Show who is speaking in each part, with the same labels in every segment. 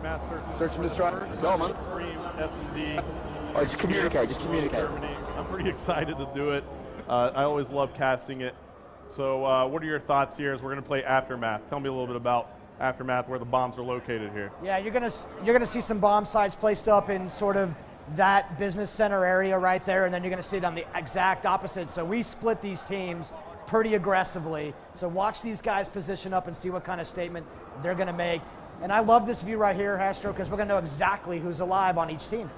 Speaker 1: Aftermath
Speaker 2: Search and destroy. Let's go, man.
Speaker 1: Scream S&D.
Speaker 2: Oh, just communicate. Just communicate.
Speaker 1: Germany. I'm pretty excited to do it. I always love casting it. So what are your thoughts here as we're going to play Aftermath? Tell me a little bit about Aftermath, where the bombs are located here.
Speaker 3: Yeah, you're gonna see some bomb sites placed up in sort of that business center area right there, and then you're gonna see it on the exact opposite. So we split these teams pretty aggressively. So watch these guys position up and see what kind of statement they're gonna make. And I love this view right here, Hastro, because we're gonna know exactly who's alive on each team.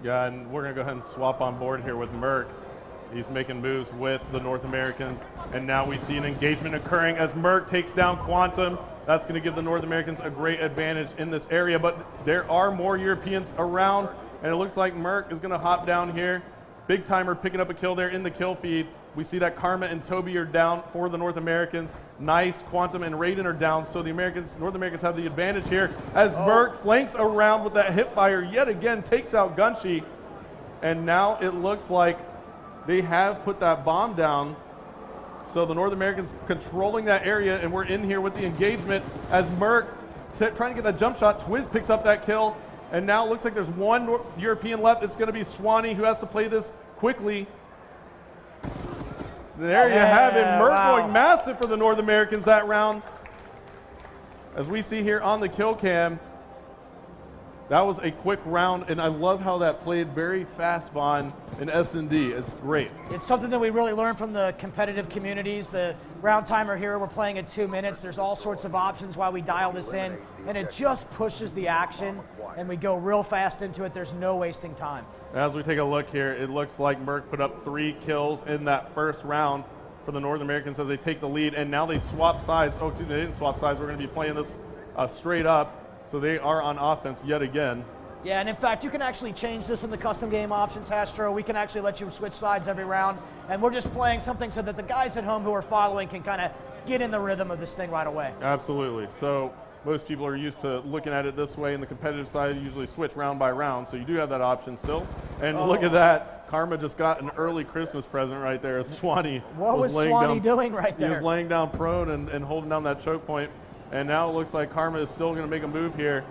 Speaker 1: Yeah, and we're gonna go ahead and swap on board here with Merc. He's making moves with the North Americans, and now we see an engagement occurring as Merc takes down Quantum. That's going to give the North Americans a great advantage in this area, but there are more Europeans around, and it looks like Merc is going to hop down here. Big Timer picking up a kill there in the kill feed. We see that Karma and Toby are down for the North Americans. Nice, Quantum and Raiden are down, so the North Americans have the advantage here as Merc flanks around with that hip fire yet again, takes out Gunshi, and now it looks like they have put that bomb down. So the North Americans controlling that area, and we're in here with the engagement as Merc trying to get that jump shot. Twiz picks up that kill, and now it looks like there's one European left. It's going to be Swanee who has to play this quickly. There you have it. Merc going massive for the North Americans that round. As we see here on the kill cam, that was a quick round, and I love how that played very fast, Vaughn, in S&D. It's great.
Speaker 3: It's something that we really learned from the competitive communities. The round timer here, we're playing at 2 minutes. There's all sorts of options while we dial this in, and it just pushes the action, and we go real fast into it. There's no wasting time.
Speaker 1: As we take a look here, it looks like Merc put up 3 kills in that first round for the North Americans as they take the lead, and now they swap sides. Oh, excuse me, they didn't swap sides. We're going to be playing this straight up. So they are on offense yet again.
Speaker 3: Yeah, and in fact, you can actually change this in the custom game options, Hastro. We can actually let you switch sides every round, and we're just playing something so that the guys at home who are following can kind of get in the rhythm of this thing right away.
Speaker 1: Absolutely. So most people are used to looking at it this way. In the competitive side, you usually switch round by round, so you do have that option still. And look at that. Karma just got an early Christmas present right there. Swanee
Speaker 3: What was Swanee doing right there?
Speaker 1: He was laying down prone and holding down that choke point. And now it looks like Karma is still going to make a move here.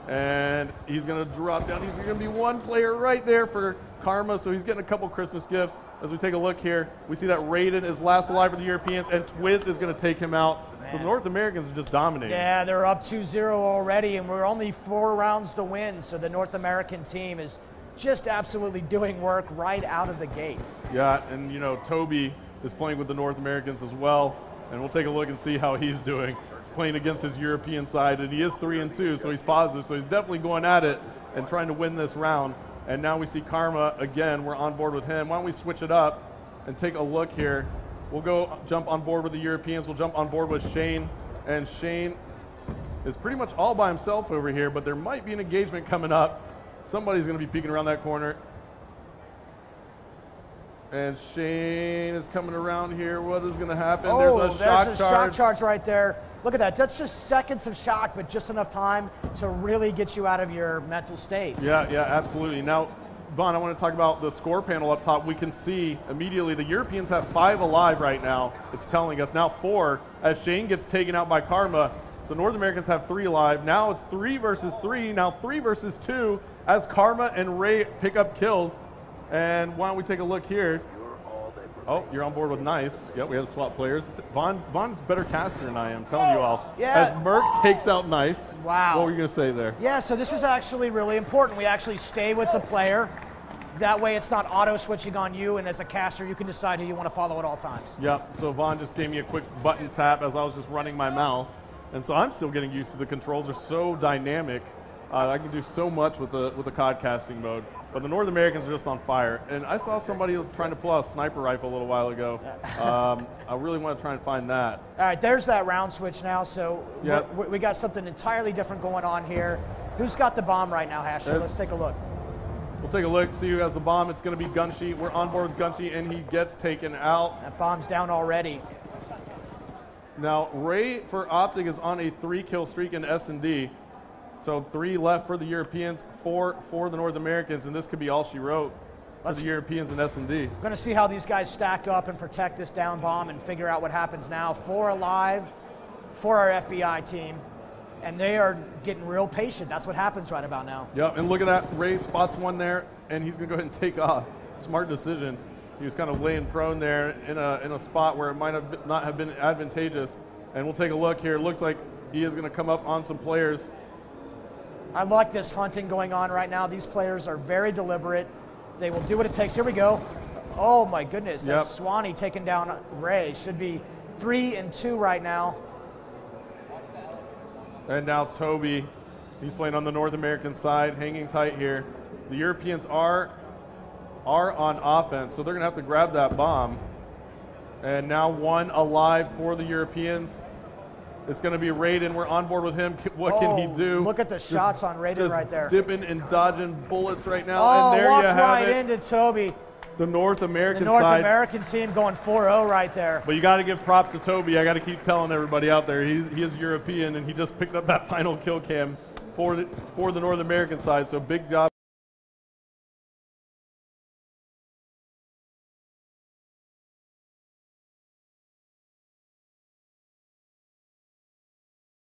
Speaker 1: And he's going to drop down. He's going to be one player right there for Karma. So he's getting a couple Christmas gifts. As we take a look here, we see that Raiden is last alive for the Europeans, and Twiz is going to take him out. Man. So the North Americans are just dominating.
Speaker 3: Yeah, they're up 2-0 already, and we're only 4 rounds to win. So the North American team is just absolutely doing work right out of the gate.
Speaker 1: Yeah, and you know, Toby is playing with the North Americans as well. And we'll take a look and see how he's doing. Playing against his European side, and he is 3-2, so he's positive. So he's definitely going at it and trying to win this round. And now we see Karma again. We're on board with him. Why don't we switch it up and take a look here? We'll go jump on board with the Europeans. We'll jump on board with Shane, and Shane is pretty much all by himself over here, but there might be an engagement coming up. Somebody's going to be peeking around that corner. And Shane is coming around here. What is going to happen?
Speaker 3: Oh,
Speaker 1: there's a
Speaker 3: shock charge right there. Look at that. That's just seconds of shock, but just enough time to really get you out of your mental state.
Speaker 1: Yeah, absolutely. Now, Vaughn, I want to talk about the score panel up top. We can see immediately the Europeans have 5 alive right now. It's telling us now 4 as Shane gets taken out by Karma. The North Americans have 3 alive. Now it's 3 versus 3. Now 3 versus 2 as Karma and Ray pick up kills. And why don't we take a look here? Oh, you're on board with Nice. Yep, we have to swap players. Vaughn's a better caster than I am, telling you all.
Speaker 3: Yeah.
Speaker 1: As Merc takes out Nice.
Speaker 3: Wow.
Speaker 1: What were you going to say there?
Speaker 3: Yeah, so this is actually really important. We actually stay with the player. That way it's not auto-switching on you, and as a caster, you can decide who you want to follow at all times.
Speaker 1: Yep, so Vaughn just gave me a quick button tap as I was just running my mouth. And so I'm still getting used to the controls. They're so dynamic. I can do so much with the COD casting mode. But the North Americans are just on fire. And I saw somebody trying to pull out a sniper rifle a little while ago. I really want to try and find that.
Speaker 3: All right, there's that round switch now. So
Speaker 1: yep.
Speaker 3: we got something entirely different going on here. Who's got the bomb right now, Hastro? Let's take a look.
Speaker 1: We'll take a look, see who has the bomb. It's going to be Gunshi. We're on board with Gunshi, and he gets taken out.
Speaker 3: That bomb's down already.
Speaker 1: Now, Ray for Optic is on a 3-kill streak in S&D. So 3 left for the Europeans, 4 for the North Americans, and this could be all she wrote for the Europeans in S&D.
Speaker 3: We're going to see how these guys stack up and protect this down bomb and figure out what happens now. 4 alive for our FBI team. and they are getting real patient. That's what happens right about now.
Speaker 1: Yep, and look at that. Ray spots one there, and he's going to go ahead and take off. Smart decision. He was kind of laying prone there in a spot where it might have not have been advantageous. And we'll take a look here. It looks like he is going to come up on some players.
Speaker 3: I like this hunting going on right now. These players are very deliberate. They will do what it takes. Here we go. Oh my goodness,
Speaker 1: Yep.
Speaker 3: that's Swanee taking down Ray. Should be 3 and 2 right now.
Speaker 1: And now Toby, he's playing on the North American side, hanging tight here. The Europeans are on offense, so they're going to have to grab that bomb. And now one alive for the Europeans. It's going to be Raiden. We're on board with him. What can he do?
Speaker 3: Look at the shots on Raiden right there.
Speaker 1: Dipping and dodging bullets right now.
Speaker 3: Oh,
Speaker 1: and there
Speaker 3: walked
Speaker 1: you have
Speaker 3: right
Speaker 1: it.
Speaker 3: into Toby.
Speaker 1: The North American
Speaker 3: The North
Speaker 1: side.
Speaker 3: American team going 4-0 right there.
Speaker 1: But you got to give props to Toby. I got to keep telling everybody out there, he is European, and he just picked up that final kill cam for the North American side. So big job.